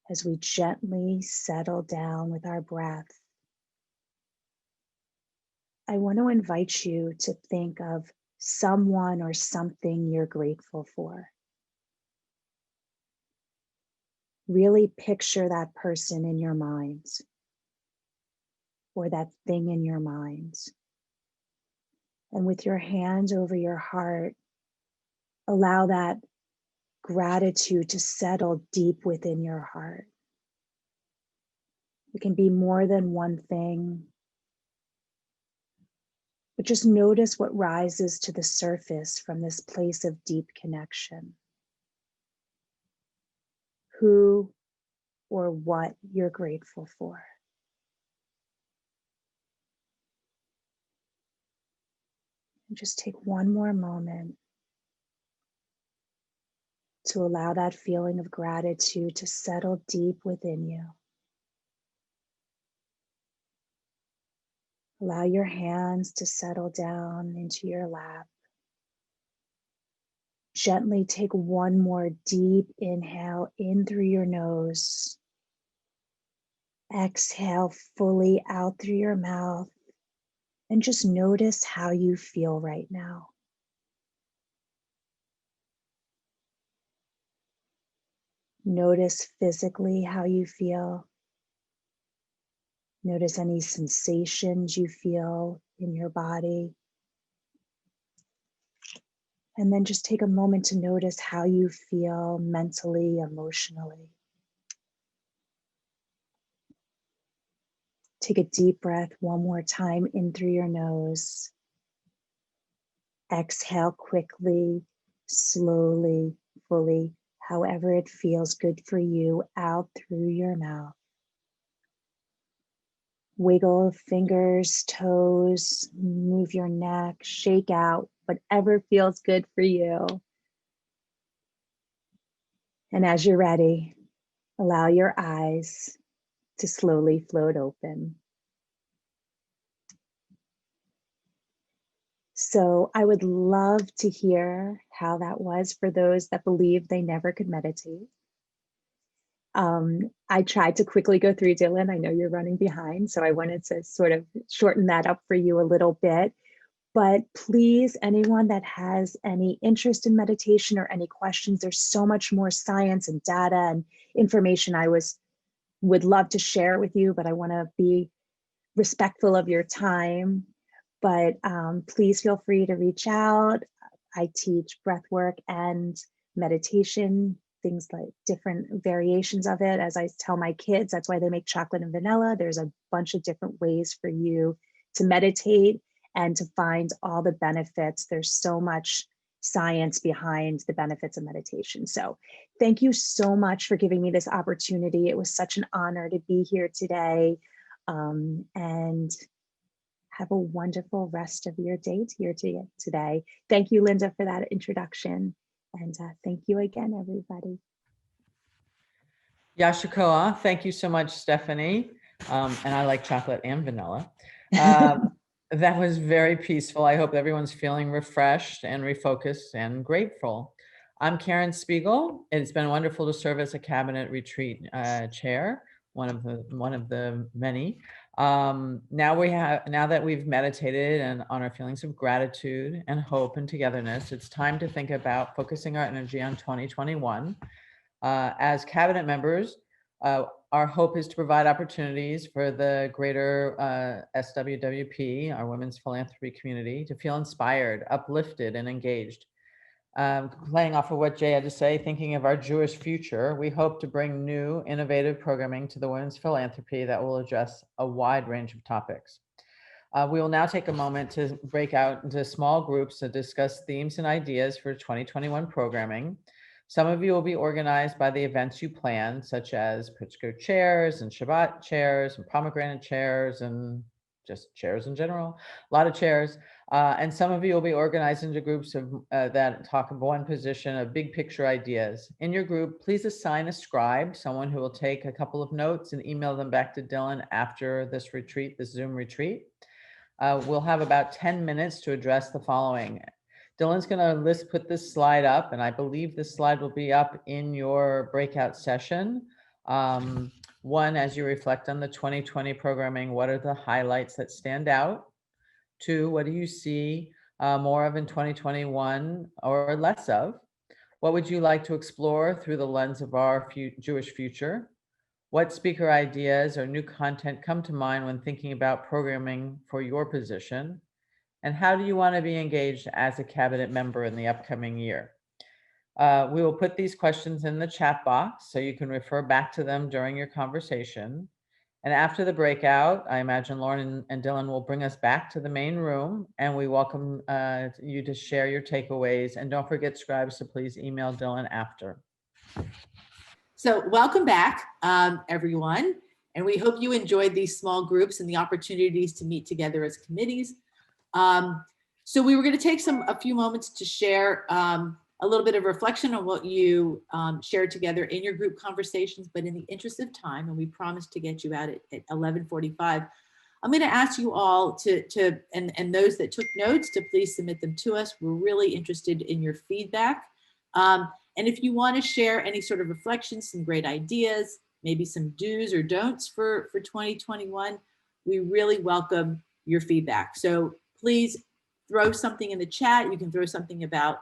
as we gently settle down with our breath. I want to invite you to think of someone or something you're grateful for. Really picture that person in your mind or that thing in your mind. And with your hand over your heart, allow that gratitude to settle deep within your heart. It can be more than one thing, but just notice what rises to the surface from this place of deep connection. Who or what you're grateful for. And just take one more moment to allow that feeling of gratitude to settle deep within you. Allow your hands to settle down into your lap. Gently take one more deep inhale in through your nose. Exhale fully out through your mouth. And just notice how you feel right now. Notice physically how you feel. Notice any sensations you feel in your body. And then just take a moment to notice how you feel mentally, emotionally. Take a deep breath one more time in through your nose. Exhale quickly, slowly, fully, however it feels good for you, out through your mouth. Wiggle fingers, toes, move your neck, shake out, whatever feels good for you. And as you're ready, allow your eyes to slowly float open. So I would love to hear how that was for those that believe they never could meditate. I tried to quickly go through, Dylan. I know you're running behind, so I wanted to sort of shorten that up for you a little bit. But please, anyone that has any interest in meditation or any questions, there's so much more science and data and information I would love to share with you, but I want to be respectful of your time. But please feel free to reach out. I teach breath work and meditation, things like different variations of it. As I tell my kids, that's why they make chocolate and vanilla. There's a bunch of different ways for you to meditate and to find all the benefits. There's so much science behind the benefits of meditation. So thank you so much for giving me this opportunity. It was such an honor to be here today. And have a wonderful rest of your day here today. Thank you, Linda, for that introduction. And thank you again, everybody. Yashikoa, thank you so much, Stephanie. And I like chocolate and vanilla. That was very peaceful. I hope everyone's feeling refreshed and refocused and grateful. I'm Karen Spiegel. It's been wonderful to serve as a cabinet retreat chair, one of the many. Now that we've meditated and on our feelings of gratitude and hope and togetherness, it's time to think about focusing our energy on 2021. As cabinet members, our hope is to provide opportunities for the greater SWWP, our women's philanthropy community, to feel inspired, uplifted, and engaged. Playing off of what Jay had to say, thinking of our Jewish future, we hope to bring new, innovative programming to the women's philanthropy that will address a wide range of topics. We will now take a moment to break out into small groups to discuss themes and ideas for 2021 programming. Some of you will be organized by the events you plan, such as Pritzker chairs and Shabbat chairs and pomegranate chairs and just chairs in general, a lot of chairs. And some of you will be organized into groups of that talk of one position of big picture ideas. In your group, please assign a scribe, someone who will take a couple of notes and email them back to Dylan after this retreat, this Zoom retreat. We'll have about 10 minutes to address the following. Dylan's going to put this slide up, and I believe this slide will be up in your breakout session. One, as you reflect on the 2020 programming, what are the highlights that stand out? Two, what do you see more of in 2021 or less of? What would you like to explore through the lens of our Jewish future? What speaker ideas or new content come to mind when thinking about programming for your position? And how do you want to be engaged as a cabinet member in the upcoming year? We will put these questions in the chat box so you can refer back to them during your conversation. And after the breakout, I imagine Lauren and Dylan will bring us back to the main room, and we welcome you to share your takeaways. And don't forget scribes to please email Dylan after. So welcome back, everyone. And we hope you enjoyed these small groups and the opportunities to meet together as committees. So we were going to take a few moments to share a little bit of reflection on what you shared together in your group conversations, but in the interest of time, and we promised to get you out at 11:45, I'm going to ask you all and those that took notes to please submit them to us. We're really interested in your feedback. And if you want to share any sort of reflections, some great ideas, maybe some do's or don'ts for 2021, we really welcome your feedback. So please throw something in the chat. You can throw something about,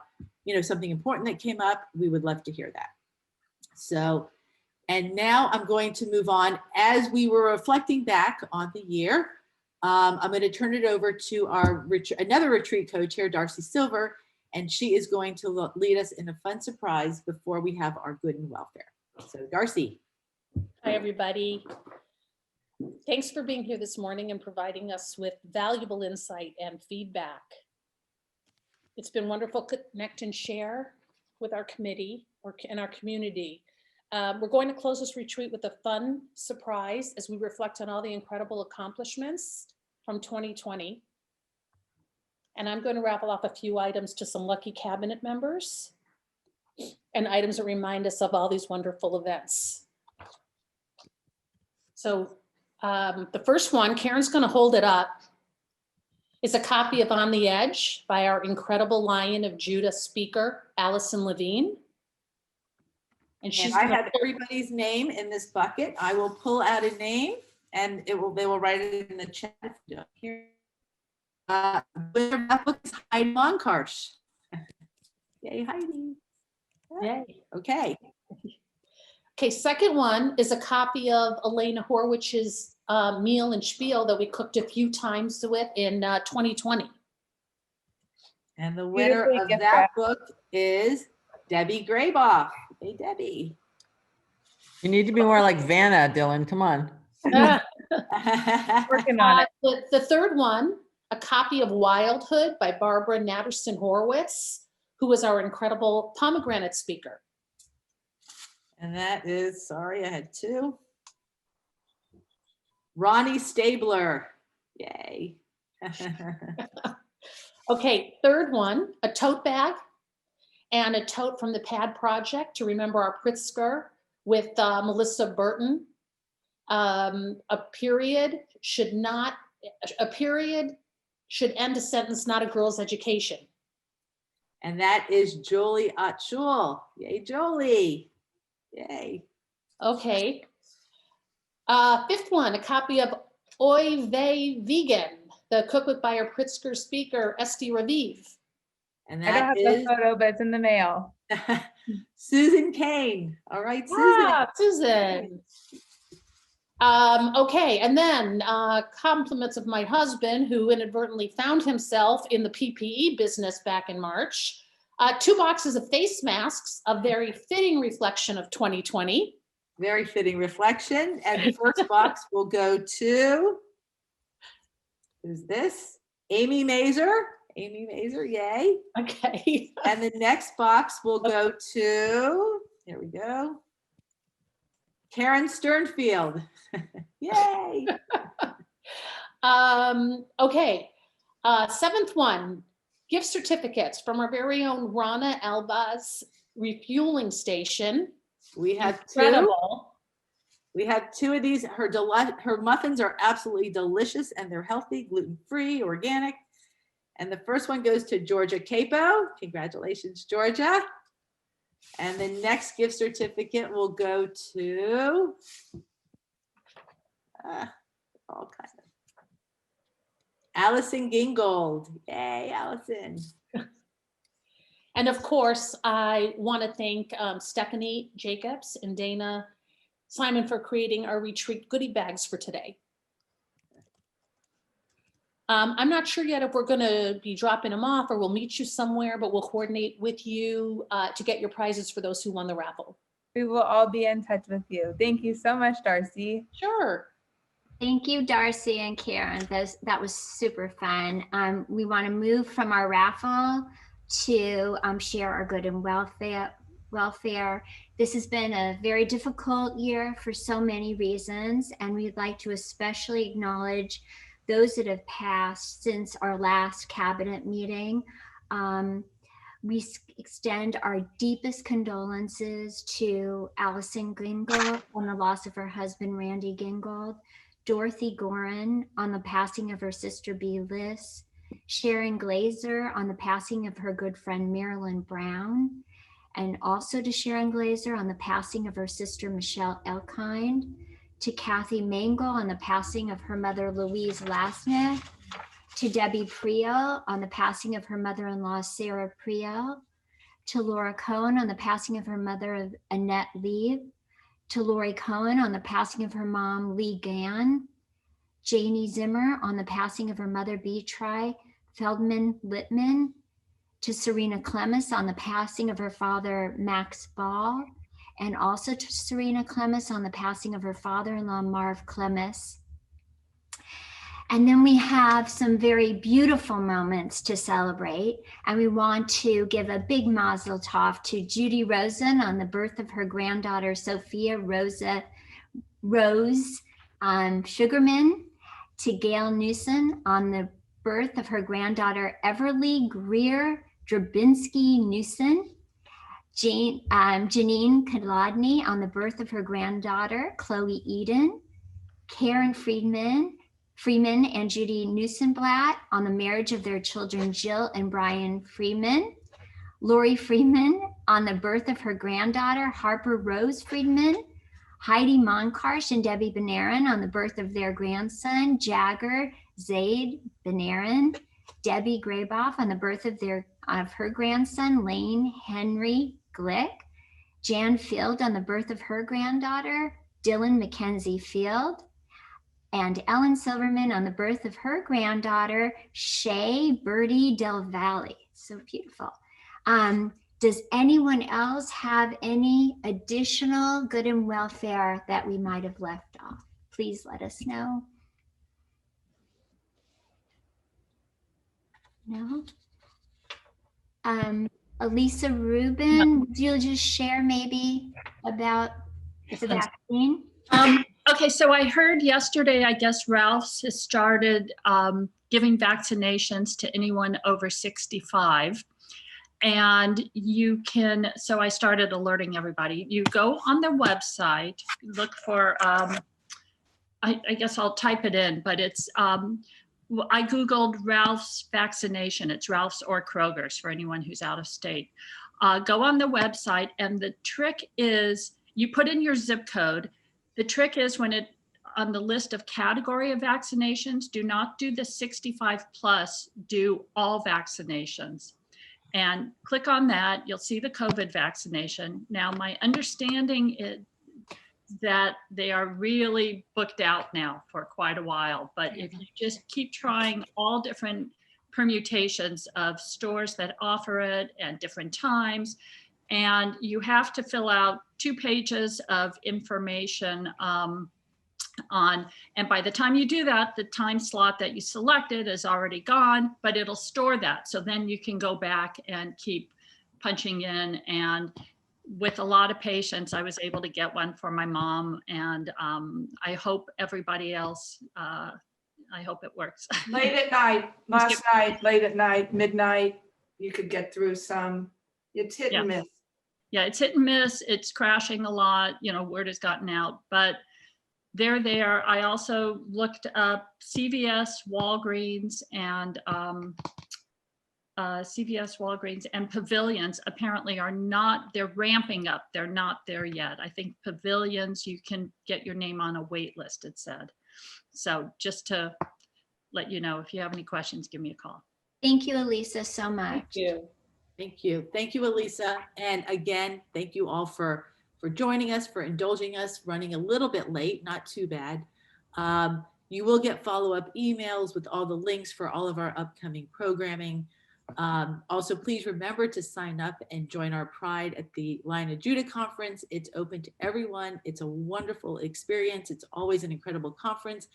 something important that came up. We would love to hear that. So, and now I'm going to move on. As we were reflecting back on the year, I'm going to turn it over to another retreat co-chair, Darcy Silver, and she is going to lead us in a fun surprise before we have our good and welfare. So Darcy. Hi, everybody. Thanks for being here this morning and providing us with valuable insight and feedback. It's been wonderful to connect and share with our committee and our community. We're going to close this retreat with a fun surprise as we reflect on all the incredible accomplishments from 2020. And I'm going to raffle off a few items to some lucky cabinet members and items that remind us of all these wonderful events. So the first one, Karen's going to hold it up, is a copy of On the Edge by our incredible Lion of Judah speaker, Allison Levine. And I have everybody's name in this bucket. I will pull out a name and they will write it in the chat here. That book is Heidi Monkarsh. Yay, Heidi. Yay. Okay. Okay, second one is a copy of Elena Horwich's meal and spiel that we cooked a few times with in 2020. And the winner of that book is Debbie Graboff. Hey, Debbie. You need to be more like Vanna, Dylan. Come on. Working on it. The third one, a copy of Wildhood by Barbara Natterson Horowitz, who was our incredible pomegranate speaker. And that is, sorry, I had two. Ronnie Stabler. Yay. Okay, third one, a tote bag and a tote from the Pad Project to remember our Pritzker with Melissa Burton. A period should end a sentence, not a girl's education. And that is Jolie Atchul. Yay, Jolie. Yay. Okay. Fifth one, a copy of Oy Vey Vegan, the cookbook by our Pritzker speaker, Esti Raviv. I And don't that have is the photo, but it's in the mail. Susan Kane. All right, Susan. Ah, Susan. Okay, and then compliments of my husband, who inadvertently found himself in the PPE business back in March. 2 boxes of face masks, a very fitting reflection of 2020. Very fitting reflection. And the first box will go to, who's this? Amy Mazer. Amy Mazer, yay. Okay. And the next box will go to, here we go, Karen Sternfield. Yay. Okay. Seventh one, gift certificates from our very own Rana Alba's refueling station. We have incredible. We have 2 of these. Her muffins are absolutely delicious and they're healthy, gluten-free, organic. And the first one goes to Georgia Capo. Congratulations, Georgia. And the next gift certificate will go to all kind of Allison Gingold. Yay, Allison. And of course, I want to thank Stephanie Jacobs and Dana Simon for creating our retreat goodie bags for today. I'm not sure yet if we're going to be dropping them off or we'll meet you somewhere, but we'll coordinate with you to get your prizes for those who won the raffle. We will all be in touch with you. Thank you so much, Darcy. Sure. Thank you, Darcy and Karen. That was super fun. We want to move from our raffle to share our good and welfare. This has been a very difficult year for so many reasons, and we'd like to especially acknowledge those that have passed since our last cabinet meeting. We extend our deepest condolences to Allison Gingold on the loss of her husband, Randy Gingold, Dorothy Gorin on the passing of her sister, B. Liz, Sharon Glazer on the passing of her good friend, Marilyn Brown, and also to Sharon Glazer on the passing of her sister, Michelle Elkind, to Kathy Mangle on the passing of her mother, Louise Lasnick, to Debbie Priel on the passing of her mother-in-law, Sarah Priel, to Laura Cohen on the passing of her mother, Annette Lee, to Lori Cohen on the passing of her mom, Lee Gann, Janie Zimmer on the passing of her mother, Beatrice Feldman Littman, to Serena Clemis on the passing of her father, Max Ball, and also to Serena Clemis on the passing of her father-in-law, Marv Clemis. And then we have some very beautiful moments to celebrate. And we want to give a big mazel tov to Judy Rosen on the birth of her granddaughter, Sophia Rose Sugarman, to Gail Newsom on the birth of her granddaughter, Everly Greer Drabinski Newsom, Janine Kolodny on the birth of her granddaughter, Chloe Eden, Karen Freeman and Judy Newsonblatt on the marriage of their children, Jill and Brian Freeman, Lori Freeman on the birth of her granddaughter, Harper Rose Freeman, Heidi Monkarsh and Debbie Benarin on the birth of their grandson, Jagger Zaid Benarin, Debbie Grayboff on the birth of her grandson, Lane Henry Glick, Jan Field on the birth of her granddaughter, Dylan Mackenzie Field, and Ellen Silverman on the birth of her granddaughter, Shay Birdie Del Valle. So beautiful. Does anyone else have any additional good and welfare that we might have left off? Please let us know. No? Elisa Rubin, would you just share maybe about the vaccine? Okay, so I heard yesterday, I guess Ralph's has started giving vaccinations to anyone over 65. And you can, so I started alerting everybody. You go on their website, look for, I guess I'll type it in, but it's, I Googled Ralph's vaccination. It's Ralph's or Kroger's for anyone who's out of state. Go on the website, and the trick is you put in your zip code. The trick is when it, on the list of category of vaccinations, do not do the 65 plus, do all vaccinations. And click on that, you'll see the COVID vaccination. Now, my understanding is that they are really booked out now for quite a while, but if you just keep trying all different permutations of stores that offer it and different times, and you have to fill out 2 pages of information and by the time you do that, the time slot that you selected is already gone, but it'll store that. So then you can go back and keep punching in. And with a lot of patience, I was able to get one for my mom, and I hope everybody else, I hope it works. Late at night, last night, late at night, midnight, you could get through some. It's hit and miss. Yeah, it's hit and miss. It's crashing a lot. You know, word has gotten out, but they're there. I also looked up CVS, Walgreens, and CVS, Walgreens, and pavilions apparently are not, they're ramping up. They're not there yet. I think pavilions, you can get your name on a wait list, it said. So just to let you know, if you have any questions, give me a call. Thank you, Elisa, so much. Thank you. Thank you. Thank you, Elisa. And again, thank you all for joining us, for indulging us, running a little bit late, not too bad. You will get follow-up emails with all the links for all of our upcoming programming. Also, please remember to sign up and join our Pride at the Lion of Judah conference. It's open to everyone. It's a wonderful experience. It's always an incredible conference.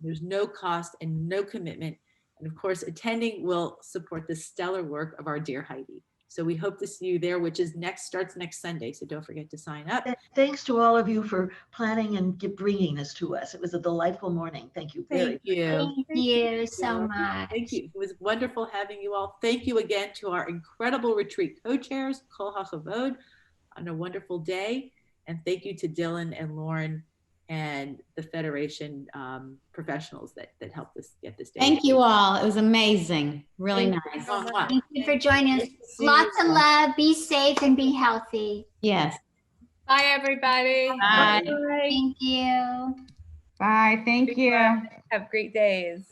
There's no cost and no commitment. And of course, attending will support the stellar work of our dear Heidi. So we hope to see you there, which is starts next Sunday. So don't forget to sign up. Thanks to all of you for planning and bringing this to us. It was a delightful morning. Thank you very Thank you. Thank you so much. Thank you. It was wonderful having you all. Thank you again to our incredible retreat co-chairs, Kol HaChavod, on a wonderful day. And thank you to Dylan and Lauren and the Federation professionals that helped us get this day. Thank you all. It was amazing. Really nice. Thank you for joining us. Lots of love. Be safe and be healthy. Yes. Bye, everybody. Bye. Thank you. Bye. Thank you. Have great days.